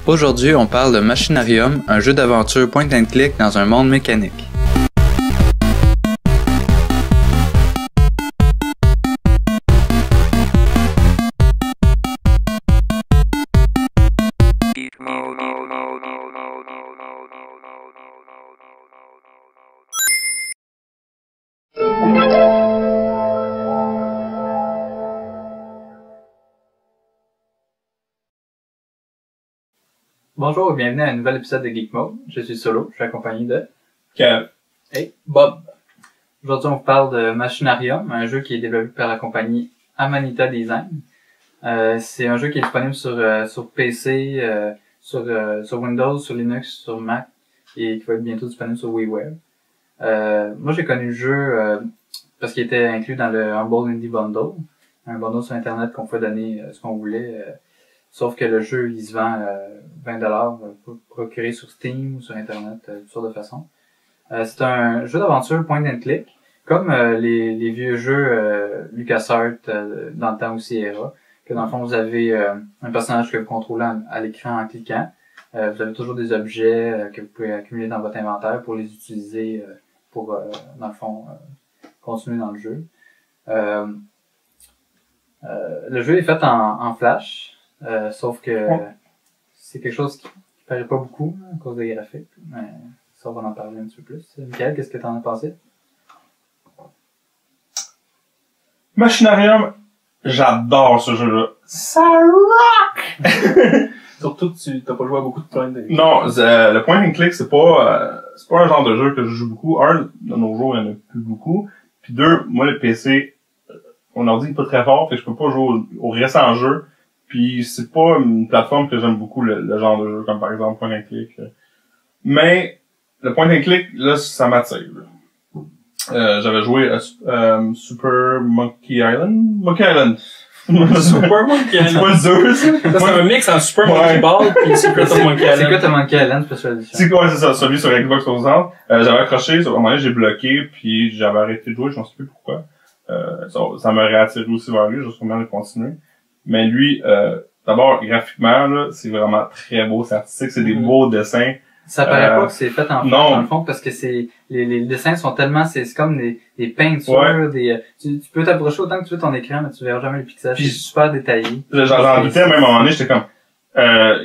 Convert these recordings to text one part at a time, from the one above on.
Aujourd'hui, on parle de Machinarium, un jeu d'aventure point and click dans un monde mécanique. Bonjour et bienvenue à un nouvel épisode de Geek Mode. Je suis Solo, je suis accompagné de Kev et Bob. Aujourd'hui, on vous parle de Machinarium, un jeu qui est développé par la compagnie Amanita Design. C'est un jeu qui est disponible sur PC, sur Windows, sur Linux, sur Mac et qui va être bientôt disponible sur WiiWare. Moi, j'ai connu le jeu parce qu'il était inclus dans le Humble Indie Bundle, un bundle sur Internet qu'on pouvait donner ce qu'on voulait. Sauf que le jeu, il se vend 20$ pour procurer sur Steam ou sur Internet, de toutes sortes de façons. C'est un jeu d'aventure point and click, comme les vieux jeux LucasArts dans le temps aussi Era, que dans le fond, vous avez un personnage que vous contrôlez à l'écran en cliquant. Vous avez toujours des objets que vous pouvez accumuler dans votre inventaire pour les utiliser pour, dans le fond, continuer dans le jeu. Le jeu est fait en Flash. Sauf que c'est quelque chose qui paraît pas beaucoup à cause des graphiques. Mais ça, on va en parler un petit peu plus. Michael, qu'est-ce que t'en as pensé? Machinarium, j'adore ce jeu-là. Ça rock! Surtout que tu t'as pas joué à beaucoup de point and click. Non, le point and click, c'est pas un genre de jeu que je joue beaucoup. Un, de nos jours, il y en a plus beaucoup. Puis deux, moi, le PC, mon ordi est pas très fort, fait que je peux pas jouer au récent jeu. Puis c'est pas une plateforme que j'aime beaucoup, le genre de jeu, comme par exemple point and click. Mais le point and click, là, ça m'attire. J'avais joué à Super Monkey Island. Super Monkey Island. C'est pas le 2, ça, c'est un mix entre Super Monkey Ball et Secret Monkey Island. C'est quoi ta Monkey Island Special Edition? C'est quoi, c'est ça, celui sur Xbox 360. J'avais accroché, à un moment donné, j'ai bloqué, puis j'avais arrêté de jouer, je ne sais plus pourquoi. Ça m'a réattiré aussi vers lui, j'ai sûrement de continuer. Mais lui, d'abord, graphiquement, là, c'est vraiment très beau, c'est artistique, c'est des beaux dessins. Ça paraît pas que c'est fait en Flash, dans le fond, parce que les dessins sont tellement, c'est comme des peintures, tu peux t'approcher autant que tu veux ton écran, mais tu verras jamais les pixels. C'est super détaillé. J'en doutais, même à un moment donné, j'étais comme,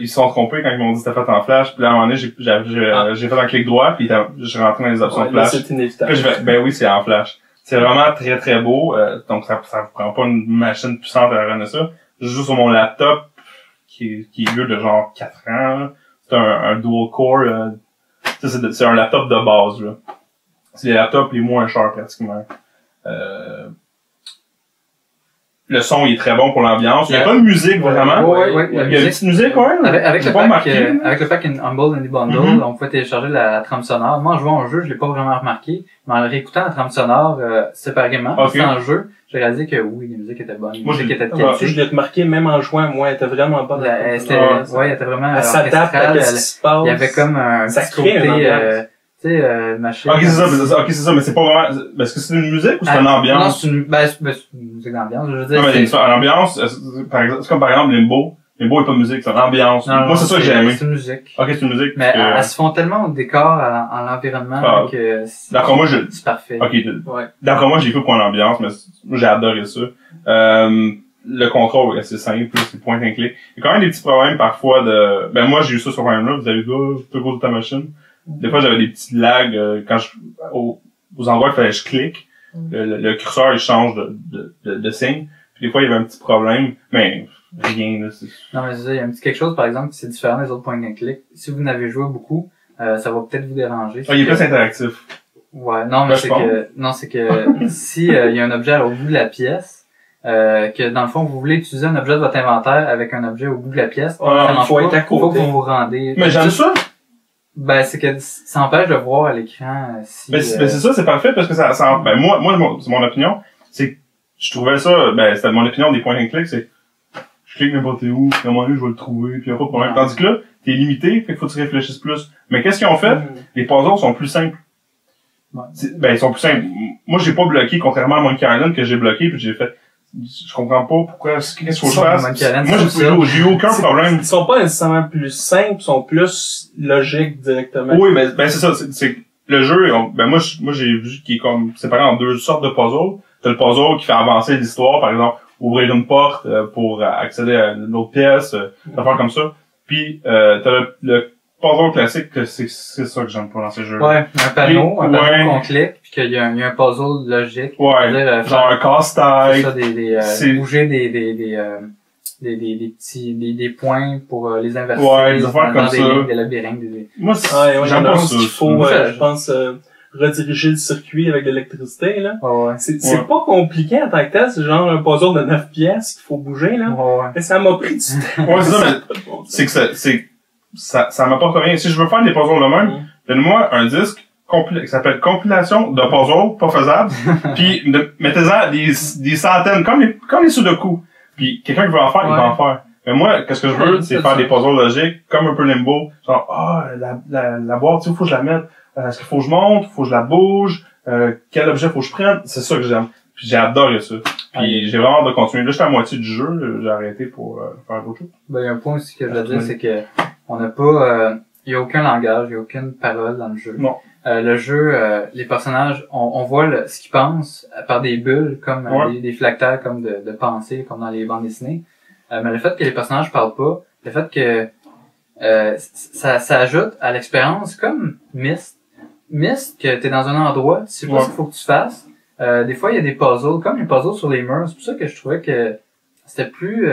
ils se sont trompés quand ils m'ont dit que c'était fait en Flash, puis là, à un moment donné, j'ai fait un clic droit, puis j'ai rentré dans les options Flash. C'est inévitable. Puis ben oui, c'est en Flash. C'est vraiment très très beau, donc ça vous prend pas une machine puissante à rendre ça. Je joue sur mon laptop, qui est vieux de genre 4 ans, là. C'est un dual core, c'est un laptop de base, là. C'est les laptops les moins chers, pratiquement. Le son, il est très bon pour l'ambiance. Il y a pas de musique, vraiment. Oui. Il y a une petite musique, quand même. Avec le pack Humble Indie Bundle, on pouvait télécharger la trame sonore. Moi, en jouant au jeu, je l'ai pas vraiment remarqué. Mais en réécoutant la trame sonore, séparément, dans le jeu, j'ai réalisé que oui, la musique était bonne. La musique était de qualité. Je l'ai remarqué même en jouant, moi, elle était vraiment bonne. Elle était vraiment elle s'adapte à ce qui se passe. Il y avait comme un ça petit crée côté, tu sais, machine. Ok, c'est ça, mais c'est pas vraiment, est-ce que c'est une musique ou c'est une ambiance? Non, c'est une musique d'ambiance, je veux dire. Non, mais c'est l'ambiance, c'est comme par exemple Limbo. Limbo est pas musique, c'est une ambiance. Moi, c'est ça que j'ai aimé. C'est une musique. Ok, c'est une musique. Mais elles se font tellement au décor, en l'environnement, que c'est parfait. Ok, d'après moi, j'ai cru pour l'ambiance, mais moi, j'ai adoré ça. Le contrôle est assez simple, c'est point and click. Il y a quand même des petits problèmes parfois moi, j'ai eu ça sur Warhammer, vous avez dit, c'est à cause de ta machine. Des fois, j'avais des petites lags quand aux endroits qu'il fallait que je clique. Le curseur, il change de signe. Puis des fois, il y avait un petit problème, mais rien, là. Non, mais c'est ça, il y a un petit quelque chose, par exemple, qui c'est différent des autres point and click. Si vous n'avez joué beaucoup, ça va peut-être vous déranger. Il est plus interactif. Ouais, non, mais c'est que si, il y a un objet au bout de la pièce, que dans le fond, vous voulez utiliser un objet de votre inventaire avec un objet au bout de la pièce, il faut être à côté. Faut que vous vous rendez. Mais j'aime ça! Ben, c'est que ça empêche de voir à l'écran si... Ben, c'est ça, c'est parfait parce que moi, c'est mon opinion. C'est que je trouvais ça, c'était mon opinion des points and click, c'est, je clique n'importe où, puis à un moment donné, je vais le trouver, puis y a pas de problème. Tandis que là, t'es limité, fait qu'il faut que tu réfléchisses plus. Mais qu'est-ce qu'ils ont fait? Les puzzles sont plus simples. Ouais. Ils sont plus simples. Moi, j'ai pas bloqué, contrairement à Monkey Island, que j'ai bloqué, puis j'ai fait, Je comprends pas pourquoi, qu'est-ce qu'il faut que je Moi, fasse. J'ai eu aucun problème. Ils sont pas nécessairement plus simples, ils sont plus logiques directement. Oui, mais ben c'est ça, c'est le jeu, moi j'ai vu qu'il est comme séparé en deux sortes de puzzles. T'as le puzzle qui fait avancer l'histoire, par exemple, ouvrir une porte pour accéder à une autre pièce, des affaires comme ça. Puis t'as le puzzle classique, que c'est ça que j'aime pas dans ces jeux. Ouais, un panneau qu'on clique, puis qu'il y a un puzzle logique. Ouais, dire, genre un casse-tête. C'est bouger des points pour les inverser. Ouais, des affaires comme ça. Des labyrinthes. Moi, j'aime pas ça. Qu'il faut, je pense, rediriger le circuit avec de l'électricité, là. Ouais. C'est pas compliqué en tant que tel, c'est genre un puzzle de 9 pièces qu'il faut bouger, là. Ouais. Mais ça m'a pris du temps. Ouais, c'est ça, mais c'est que ça m'apporte rien. Si je veux faire des puzzles de même, donne-moi un disque qui s'appelle compilation de puzzles pas faisables, puis mettez-en des centaines, comme les sudoku. Puis quelqu'un qui veut en faire, il va en faire. Mais moi, qu'est-ce que je veux, c'est faire des puzzles logiques, comme un peu Limbo. Genre, la boîte, tu sais, faut que je la mette. Est-ce qu'il faut que je monte? Faut que je la bouge? Quel objet faut que je prenne? C'est ça que j'aime. Puis j'ai adoré ça. Puis j'ai vraiment hâte de continuer. Là, j'étais à moitié du jeu. J'ai arrêté pour faire d'autres choses. Ben, il y a un point aussi que je veux dire, c'est que on n'a pas... il y a aucun langage, il y a aucune parole dans le jeu. Non. Le jeu, les personnages, on voit ce qu'ils pensent par des bulles, comme des flacteurs, comme de pensée, comme dans les bandes dessinées. Mais le fait que les personnages parlent pas, le fait que ça ajoute à l'expérience comme Myst, que t'es dans un endroit, tu sais pas ce qu'il faut que tu fasses. Des fois, il y a des puzzles, comme les puzzles sur les murs. C'est pour ça que je trouvais que c'était plus...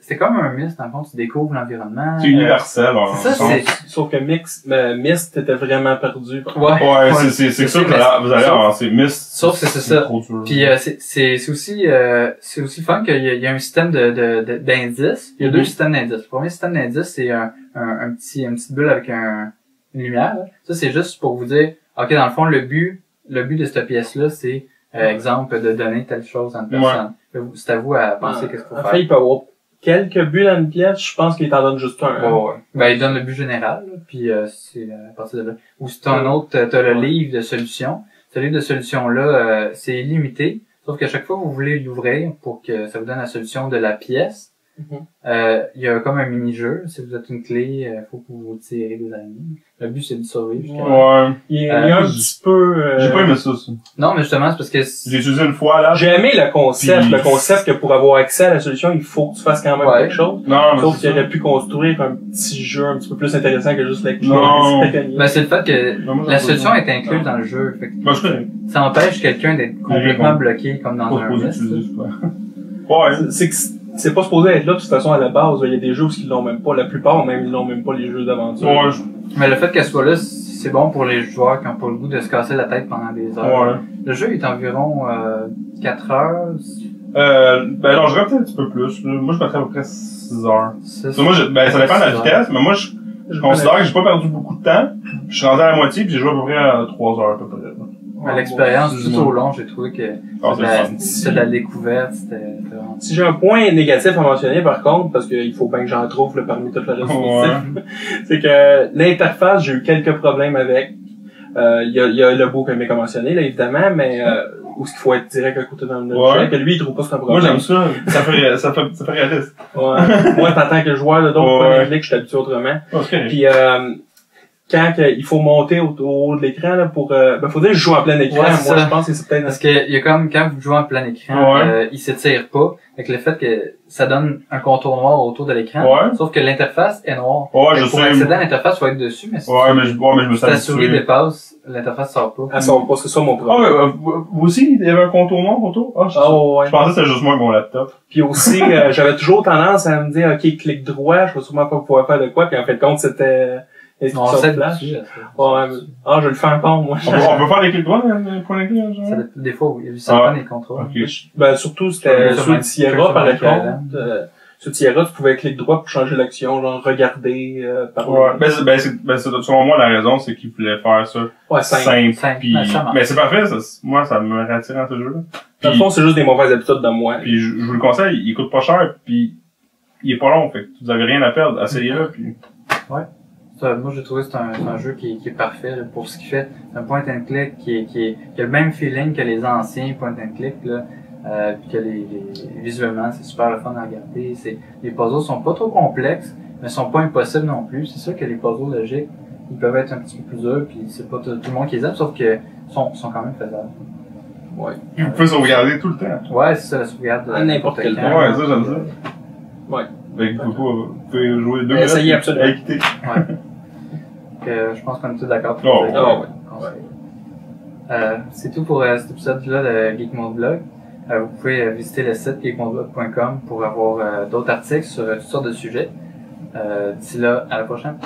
c'était comme un Myst, dans le fond, tu découvres l'environnement. C'est universel, c'est ça, sauf que Myst était vraiment perdu. Ouais, c'est sûr que vous allez avancer. Myst, sauf que c'est ça. Puis c'est aussi fun qu'il y a un système d'indices. Il y a deux systèmes d'indices. Le premier système d'indices, c'est une petite bulle avec une lumière. Là. Ça, c'est juste pour vous dire, OK, dans le fond, le but de cette pièce-là, c'est, exemple, de donner telle chose à une personne. C'est à vous à penser qu'est-ce qu'il faut faire. En fait, il peut y avoir quelques buts dans une pièce, je pense qu'il t'en donne juste un. Ouais. Ben, il donne le but général, là, puis c'est à partir de là. Ou si t'as un autre, t'as le livre de solutions. Ce livre de solutions-là, c'est illimité, sauf qu'à chaque fois que vous voulez l'ouvrir pour que ça vous donne la solution de la pièce, il y a comme un mini-jeu. Si vous êtes une clé, faut que vous tirez des araignées. Le but, c'est de survivre. Il y a un petit peu... J'ai pas aimé ça. Non, mais justement, c'est parce que... J'ai utilisé une fois, là. J'ai aimé le concept. Puis... Le concept que pour avoir accès à la solution, il faut que tu fasses quand même quelque chose. Non, sauf qu'il aurait pu construire un petit jeu un petit peu plus intéressant que juste la clé. Non. Ben, c'est le fait que la solution est incluse dans le jeu. Fait que ça empêche quelqu'un d'être complètement bloqué, comme dans un Myst. C'est que c'est pas supposé être là de toute façon à la base. Il y a des jeux où ils l'ont même pas. La plupart, même, ils l'ont même pas, les jeux d'aventure. Mais le fait qu'elle soit là, c'est bon pour les joueurs qui ont pas le goût de se casser la tête pendant des heures. Le jeu est environ 4 heures. Ben non, je dirais peut-être un petit peu plus. Moi, je mettrais à peu près 6 heures. Ça dépend de la vitesse, mais moi, je considère que j'ai pas perdu beaucoup de temps. Je suis rendu à la moitié, puis j'ai joué à peu près à 3 heures à peu près. L'expérience tout au long, j'ai trouvé que c'était de la découverte, c'était vraiment... Si j'ai un point négatif à mentionner, par contre, parce qu'il faut bien que j'en trouve là, parmi tout le reste positif, c'est que l'interface, j'ai eu quelques problèmes avec. Il y a le beau que mec a mentionné, là, évidemment, mais où est-ce qu'il faut être direct à côté d'un objet, que lui, il trouve pas ce problème. Moi, j'aime ça. Ça fait réaliste. Moi, en tant que joueur, là, donc, je suis habitué autrement. Puis, quand il faut monter au haut de l'écran là pour faut dire que je joue en plein écran. Moi je pense que c'est peut-être parce que il y a comme quand vous jouez en plein écran, il s'étire pas avec le fait que ça donne un contour noir autour de l'écran. Sauf que l'interface est noire. Pour accéder à l'interface, il faut être dessus, mais si ta souris dépasse, l'interface sort pas. Elle sort pas, c'est ça mon problème. Vous aussi, il y avait un contour noir autour? Je pensais que c'était juste moi avec mon laptop. Puis aussi, j'avais toujours tendance à me dire OK, clic droit, je vais sûrement pas pouvoir faire de quoi, puis en fait compte c'était on sait flash. Je le fais encore, moi. On peut faire des clics droits, point de clic, genre? Des fois, oui. Ça dépend des contrôles. Surtout, c'était sur Sierra, par exemple. Sur Sierra, tu pouvais clic droit pour changer l'action, genre regarder, parler. Selon moi, la raison, c'est qu'ils voulaient faire ça. Simple. Mais c'est parfait, moi, ça me rattire dans ce jeu-là. Dans le fond, c'est juste des mauvaises habitudes de moi. Puis, je vous le conseille, il coûte pas cher, puis il est pas long, fait que vous avez rien à perdre. Essayez-le, puis... Moi, j'ai trouvé que c'est un jeu qui est parfait là, pour ce qu'il fait. C'est un point and click qui a le même feeling que les anciens point and click. Là. Puis que visuellement, c'est super le fun à regarder. Les puzzles sont pas trop complexes, mais sont pas impossibles non plus. C'est sûr que les puzzles logiques, ils peuvent être un petit peu plus durs, puis c'est pas tout le monde qui les aime, sauf que sont quand même faisables. Ouais. Vous pouvez sauvegarder tout le temps. Ouais, c'est ça, la sauvegarde. À n'importe quel temps. Ouais, ça, j'aime ça. Ouais. Fait que vous pouvez jouer 2 minutes. Essayez absolument. Et quitter. Ouais. Je pense qu'on est tous d'accord pour Oh, dire ouais. c'est tout pour cet épisode-là de Geek Mode Blog. Vous pouvez visiter le site geekmodeblog.com pour avoir d'autres articles sur toutes sortes de sujets. D'ici là, à la prochaine.